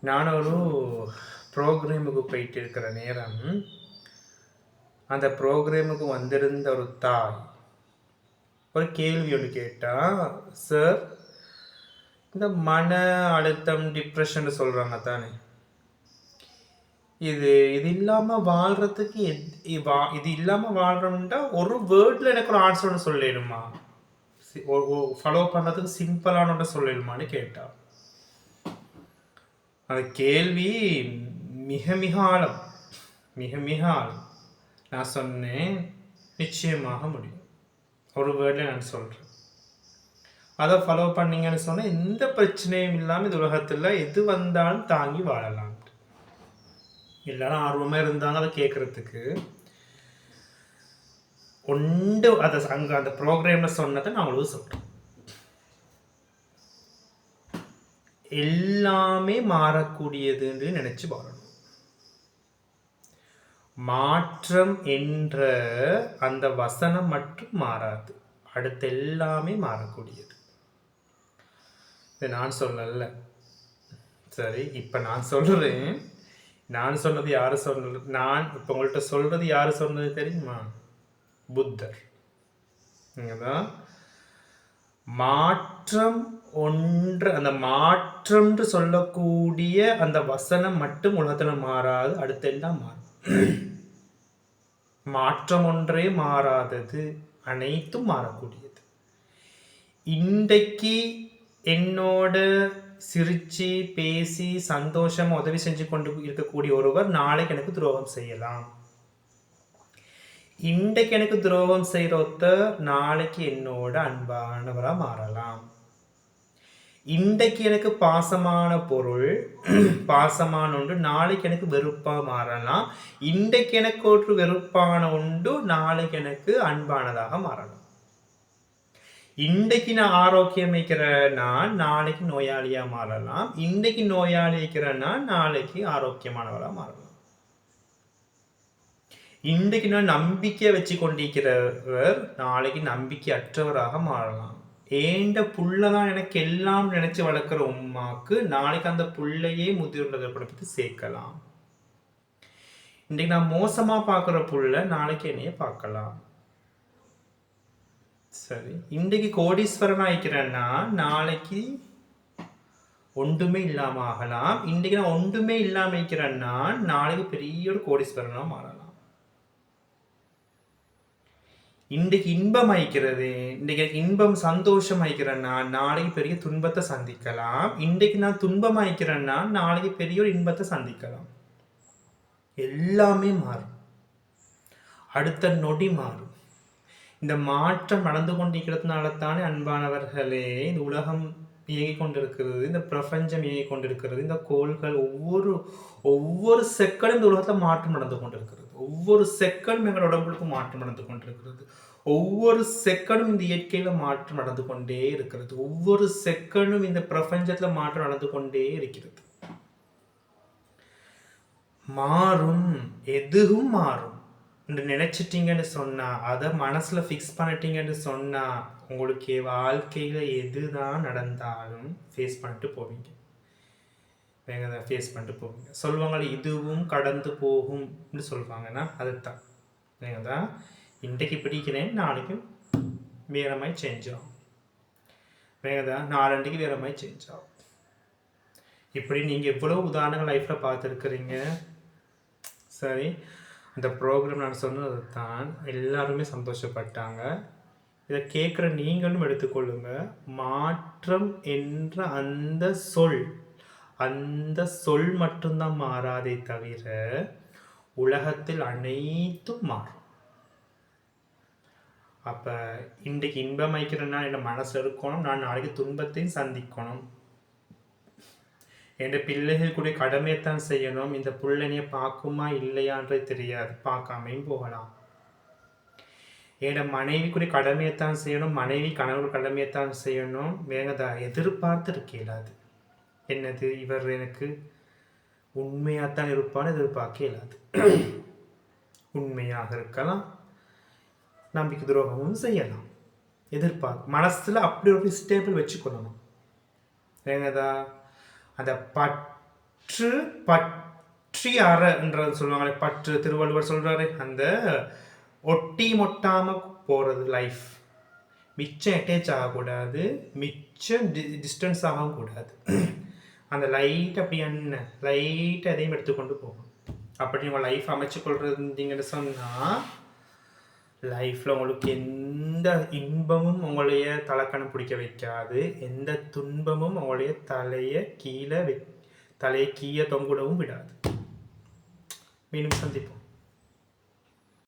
நான் ஒரு ப்ரோக்ராமுக்கு போயிட்டு இருக்கிற நேரம் அந்த ப்ரோக்ராமுக்கு வந்திருந்த ஒரு தாய் ஒரு கேள்வி ஒன்று கேட்டா, சார் இந்த மன அழுத்தம் டிப்ரெஷன் சொல்கிறாங்க தானே, இது இது இல்லாமல் வாழ்கிறதுக்கு இது இல்லாமல் வாழ்கிறோம்னா ஒரு வேர்டில் எனக்கு ஒரு ஆன்சர் ஒன்று சொல்லிடுமா, ஃபாலோ பண்ணுறதுக்கு சிம்பிளான ஒன்று சொல்லிடுமான்னு கேட்டா. அந்த கேள்வி மிக மிக ஆழம், மிக மிக ஆழம். நான் சொன்னேன், நிச்சயமாக முடியும், ஒரு வேர்டில் நான் சொல்கிறேன், அதை ஃபாலோ பண்ணீங்கன்னு சொன்னால் எந்த பிரச்சனையும் இல்லாமல் இந்த உலகத்தில் எது வந்தாலும் தாங்கி வாழலாம். எல்லாரும் ஆர்வமாக இருந்தாங்க அதை கேட்குறதுக்கு. ஒன்று அதை அங்கே அந்த ப்ரோக்ராமில் சொன்னதை நான் உங்களுக்கு சொல்கிறேன். எல்லாமே மாறக்கூடியதுன்னு நினச்சி வாழணும். மாற்றம் என்ற அந்த வசனம் மட்டும் மாறாது, அடுத்து எல்லாமே மாறக்கூடியது. நான் சொல்லல, சரி, இப்போ நான் சொல்கிறேன். நான் சொன்னது யாரு சொன்னது? நான் இப்போ உங்கள்கிட்ட சொல்கிறது யாரு சொன்னது தெரியுமா? புத்தர். தான் மாற்றம் ஒன்று, அந்த மாற்றம்னு சொல்லக்கூடிய அந்த வசனம் மட்டும் உலகத்தில் மாறாது, அடுத்த எல்லாம் மாறும். மாற்றம் ஒன்றே மாறாதது, அனைத்தும் மாறக்கூடியது. இன்றைக்கு என்னோட சிரிச்சு பேசி சந்தோஷம் உதவி செஞ்சு கொண்டு இருக்கக்கூடிய ஒருவர் நாளைக்கு எனக்கு துரோகம் செய்யலாம். இன்றைக்கு எனக்கு துரோகம் செய்கிற ஒருத்தர் நாளைக்கு என்னோட அன்பானவராக மாறலாம். இன்றைக்கு எனக்கு பாசமான பொருள், பாசமான ஒன்று நாளைக்கு எனக்கு வெறுப்பாக மாறலாம். இன்றைக்கு எனக்கு ஒரு வெறுப்பான ஒன்று நாளைக்கு எனக்கு அன்பானதாக மாறலாம். இன்றைக்கு நான் ஆரோக்கியம் வைக்கிற நான் நாளைக்கு நோயாளியாக மாறலாம். இன்றைக்கு நோயாளி வைக்கிற நான் நாளைக்கு ஆரோக்கியமானவராக மாறலாம். இன்றைக்கு நான் நம்பிக்கை வச்சு கொண்டிருக்கிறவர் நாளைக்கு நம்பிக்கை அற்றவராக மாறலாம். ஏண்ட புள்ளதான் எனக்கு எல்லாம் நினைச்சு வளர்க்குற உமாக்கு நாளைக்கு அந்த புள்ளையே முதியோர் பற்றி சேர்க்கலாம். இன்றைக்கு நான் மோசமா பார்க்குற புள்ள நாளைக்கு என்னைய பார்க்கலாம். சரி, இன்றைக்கு கோடீஸ்வரன் ஆயிக்கிறேன்னா நாளைக்கு ஒன்றுமே இல்லாம ஆகலாம். இன்றைக்கு நான் ஒன்றுமே இல்லாம இருக்கிறேன்னா நாளைக்கு பெரிய ஒரு கோடீஸ்வரனா மாறலாம். இன்றைக்கு இன்பம் ஆயிக்கிறது, இன்றைக்கு இன்பம் சந்தோஷம் ஆயிக்கிறேன்னா நாளைக்கு பெரிய துன்பத்தை சந்திக்கலாம். இன்றைக்கு நான் துன்பம் ஆயிக்கிறேன்னா நாளைக்கு பெரிய ஒரு இன்பத்தை சந்திக்கலாம். எல்லாமே மாறும், அடுத்த நொடி மாறும். இந்த மாற்றம் நடந்து கொண்டிருக்கிறதுனால தானே அன்பானவர்களே இந்த உலகம் இயங்கிக் கொண்டிருக்கிறது, இந்த பிரபஞ்சம் இயங்கிக் கொண்டிருக்கிறது, இந்த கோள்கள் ஒவ்வொரு செகண்டும் இந்த உலகத்தில் மாற்றம் நடந்து கொண்டிருக்கிறது. ஒவ்வொரு செகண்டும் எங்களோட உடம்புக்கு மாற்றம் நடந்து கொண்டிருக்கிறது. ஒவ்வொரு செகண்டும் இந்த இயற்கையில மாற்றம் நடந்து கொண்டே இருக்கிறது. ஒவ்வொரு செகண்டும் இந்த பிரபஞ்சத்துல மாற்றம் நடந்து கொண்டே இருக்கிறது. மாறும், எதுவும் மாறும் என்று நினைச்சிட்டீங்கன்னு சொன்னா, அதை மனசுல ஃபிக்ஸ் பண்ணிட்டீங்கன்னு சொன்னா உங்களுக்கு வாழ்க்கையில எதுதான் நடந்தாலும் ஃபேஸ் பண்ணிட்டு போவீங்க. வேங்க ஃபேஸ் பண்ணிட்டு போவீங்க. சொல்லுவாங்க இதுவும் கடந்து போகும்னு சொல்லுவாங்கன்னா அதுதான். வேங்க தான் இன்றைக்கு பிடிக்கிறேன், நாளைக்கு வேற மாதிரி சேஞ்ச் ஆகும். வேங்க தான் நாலண்டைக்கு வேற மாதிரி சேஞ்ச் ஆகும். இப்படி நீங்கள் எவ்வளோ உதாரணங்கள் லைஃப்பில் பார்த்துருக்குறீங்க. சரி, அந்த ப்ரோக்ராம் நான் சொன்னது தான் எல்லாருமே சந்தோஷப்பட்டாங்க. இதை கேட்குற நீங்களும் எடுத்துக்கொள்ளுங்க. மாற்றம் என்ற அந்த சொல் மட்டும்தான் மாறாதே தவிர உலகத்தில் அனைத்தும் மாறும். அப்போ இன்றைக்கு இன்பம் வைக்கிறேன்னா என் மனசு இருக்கணும், நான் நாளைக்கு துன்பத்தையும் சந்திக்கணும். என் பிள்ளைகள் கூட கடமையைத்தான் செய்யணும். இந்த பிள்ளைனைய பார்க்குமா இல்லையான்றது தெரியாது, பார்க்காமையும் போகலாம். என் மனைவி கூட கடமையைத்தான் செய்யணும், மனைவி கணவர் கடமையைத்தான் செய்யணும். வேங்கதா எதிர்பார்த்து இருக்கலாது. என்னது இவர் எனக்கு உண்மையாகத்தான் இருப்பான்னு எதிர்பார்க்க இயலாது. உண்மையாக இருக்கலாம், நம்பிக்கை துரோகமும் செய்யலாம். எதிர்பார்க்க மனசுல அப்படி ஒரு ஸ்டேபிள் வச்சுக்கொள்ளணும். வேங்கதா அந்த பற்று பற்றி அறன்றது சொல்லுவாங்களே, பற்று திருவள்ளுவர் சொல்றாரு, அந்த ஒட்டி மொட்டாம போறது லைஃப். மிச்சம் அட்டேச் ஆகக்கூடாது, மிச்சம் டிஸ்டன்ஸ் ஆகவும் கூடாது. அந்த லைட் அப்படி என்ன லைட் அதையும் எடுத்துக்கொண்டு போகும். அப்படி உங்கள் லைஃப் அமைச்சு கொள்றதுங்கன்னு சொன்னால், லைஃப்பில் உங்களுக்கு எந்த இன்பமும் உங்களைய தலைக்கணம் பிடிக்க வைக்காது, எந்த துன்பமும் உங்களுடைய தலையை கீழே தொங்கிடவும் விடாது. மீண்டும் சந்திப்போம்.